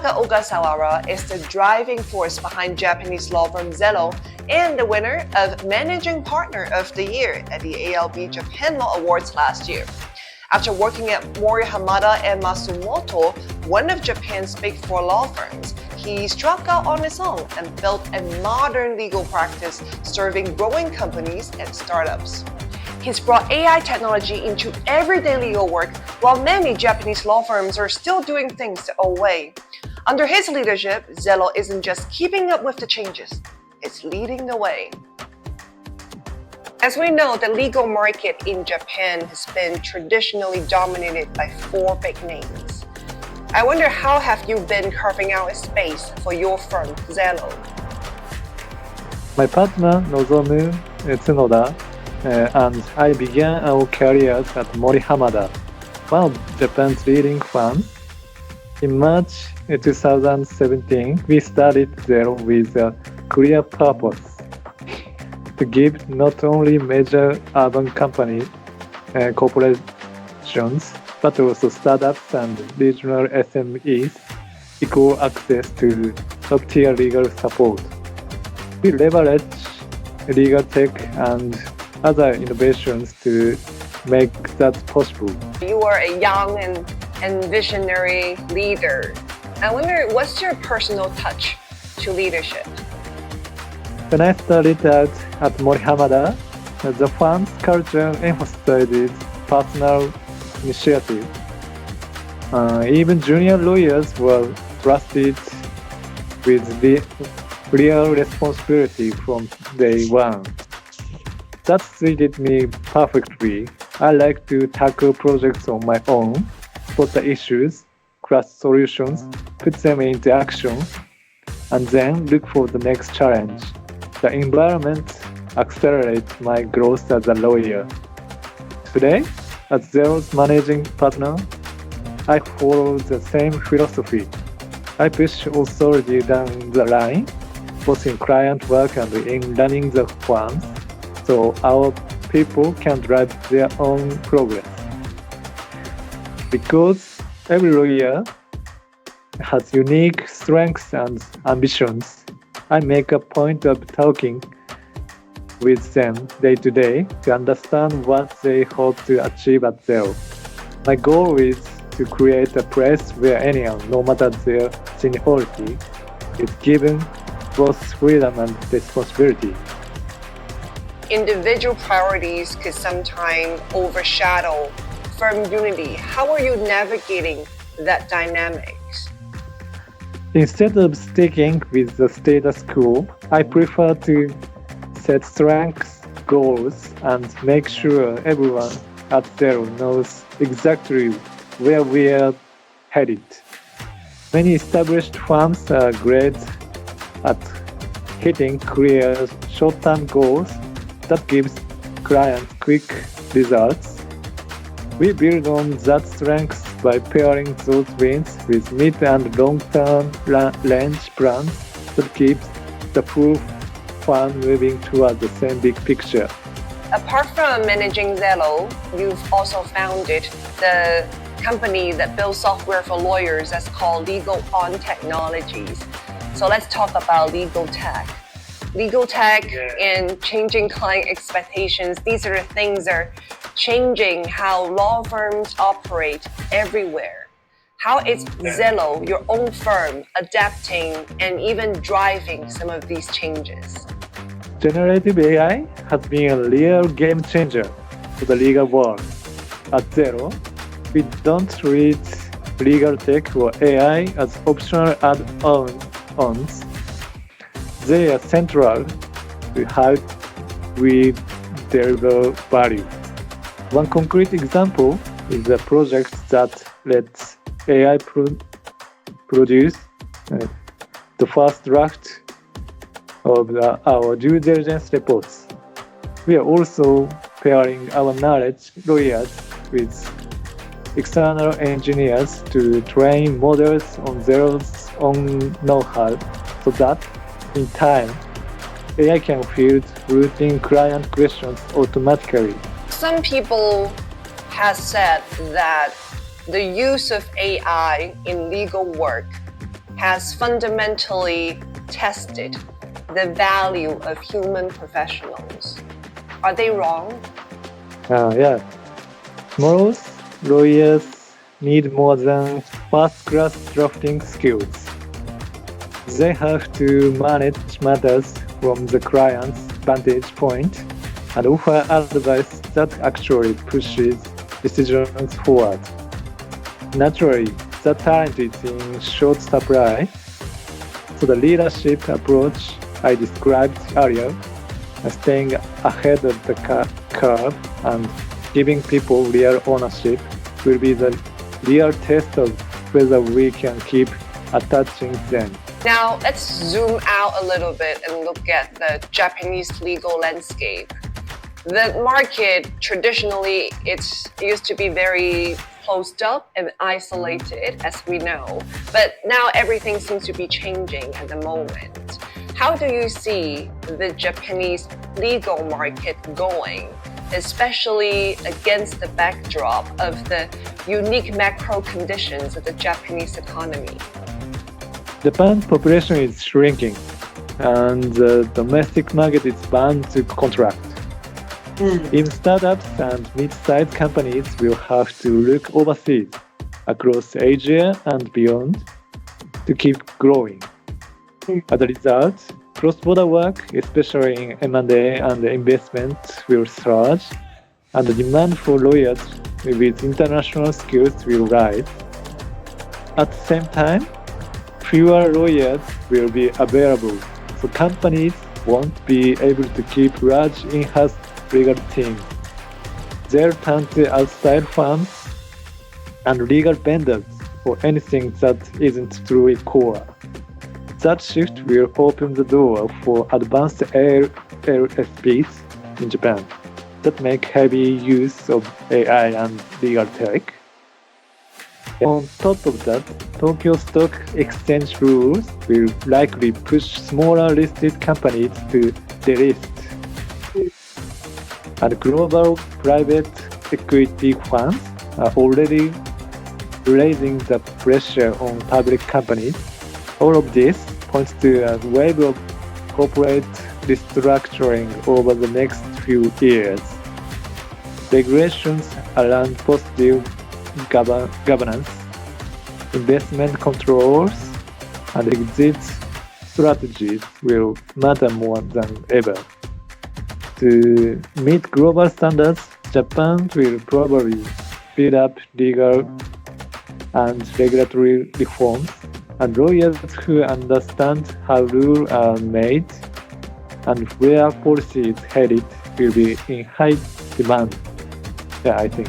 Masataka Ogasawara is the driving force behind Japanese law firm ZeLo and the winner of Managing Partner of the Year at the ALB Japan Law Awards last year. After working at Mori Hamada and Matsumoto, one of Japan's big four law firms, he struck out on his own and built a modern legal practice serving growing companies and startups. He's brought AI technology into everyday legal work, while many Japanese law firms are still doing things the old way. Under his leadership, ZeLo isn't just keeping up with the changes, it's leading the way. As we know, the legal market in Japan has been traditionally dominated by four big names. I wonder, how have you been carving out a space for your firm, ZeLo? My partner, Nozomu Tsunoda, and I began our careers at Mori Hamada, one of Japan's leading firms. In March 2017, we started ZeLo with a clear purpose: to give not only major urban companies, corporations, but also startups and regional SMEs equal access to top-tier legal support. We leverage legal tech and other innovations to make that possible. You are a young and visionary leader. I wonder, what's your personal touch to leadership? When I started out at Mori Hamada, the firm's culture emphasized personal initiative. Even junior lawyers were trusted with the real responsibility from day one. That suited me perfectly. I like to tackle projects on my own, spot the issues, craft solutions, put them into action, and then look for the next challenge. The environment accelerates my growth as a lawyer. Today, as ZeLo's managing partner, I follow the same philosophy. I push authority down the line, both in client work and in running the firm, so our people can drive their own progress. Because every lawyer has unique strengths and ambitions, I make a point of talking with them day to day to understand what they hope to achieve at ZeLo. My goal is to create a place where anyone, no matter their seniority, is given both freedom and responsibility. Individual priorities could sometimes overshadow firm unity. How are you navigating that dynamics? Instead of sticking with the status quo, I prefer to set strengths, goals, and make sure everyone at ZeLo knows exactly where we are headed. Many established firms are great at hitting clear short-term goals that gives clients quick results. We build on that strength by pairing those wins with mid and long-term range plans that keeps the full firm moving toward the same big picture. Apart from managing ZeLo, you've also founded the company that builds software for lawyers that's called Legal On Technologies. So let's talk about legal tech. Legal tech and changing client expectations, these are the things that are changing how law firms operate everywhere. How is ZeLo, your own firm, adapting and even driving some of these changes? Generative AI has been a real game changer for the legal world. At ZeLo, we don't treat legal tech or AI as optional add-ons. They are central to how we deliver value. One concrete example is a project that lets AI produce the first draft of our due diligence reports. We are also pairing our knowledge lawyers with external engineers to train models on ZeLo's own know-how, so that in time, AI can field routine client questions automatically. Some people have said that the use of AI in legal work has fundamentally tested the value of human professionals. Are they wrong? Yeah. Tomorrow's lawyers need more than first-class drafting skills. They have to manage matters from the client's vantage point and offer advice that actually pushes decisions forward. Naturally, the talent is in short supply, so the leadership approach I described earlier, staying ahead of the curve and giving people real ownership, will be the real test of whether we can keep attaching them. Now, let's zoom out a little bit and look at the Japanese legal landscape. The market, traditionally, it used to be very closed up and isolated, as we know. But now everything seems to be changing at the moment. How do you see the Japanese legal market going, especially against the backdrop of the unique macro conditions of the Japanese economy? Japan's population is shrinking, and the domestic market is bound to contract. Even startups and mid-sized companies will have to look overseas, across Asia and beyond, to keep growing. As a result, cross-border work, especially in M&A and investment, will surge, and the demand for lawyers with international skills will rise. At the same time, fewer lawyers will be available, so companies won't be able to keep large in-house legal teams. They'll turn to outside firms and legal vendors for anything that isn't truly core. That shift will open the door for advanced ALSPs in Japan that make heavy use of AI and legal tech. On top of that, Tokyo Stock Exchange rules will likely push smaller listed companies to delist. And global private equity funds are already raising the pressure on public companies. All of this points to a wave of corporate restructuring over the next few years. Regulations around positive governance, investment controls, and exit strategies will matter more than ever. To meet global standards, Japan will probably speed up legal and regulatory reforms, and lawyers who understand how rules are made and where policy is headed will be in high demand. I think.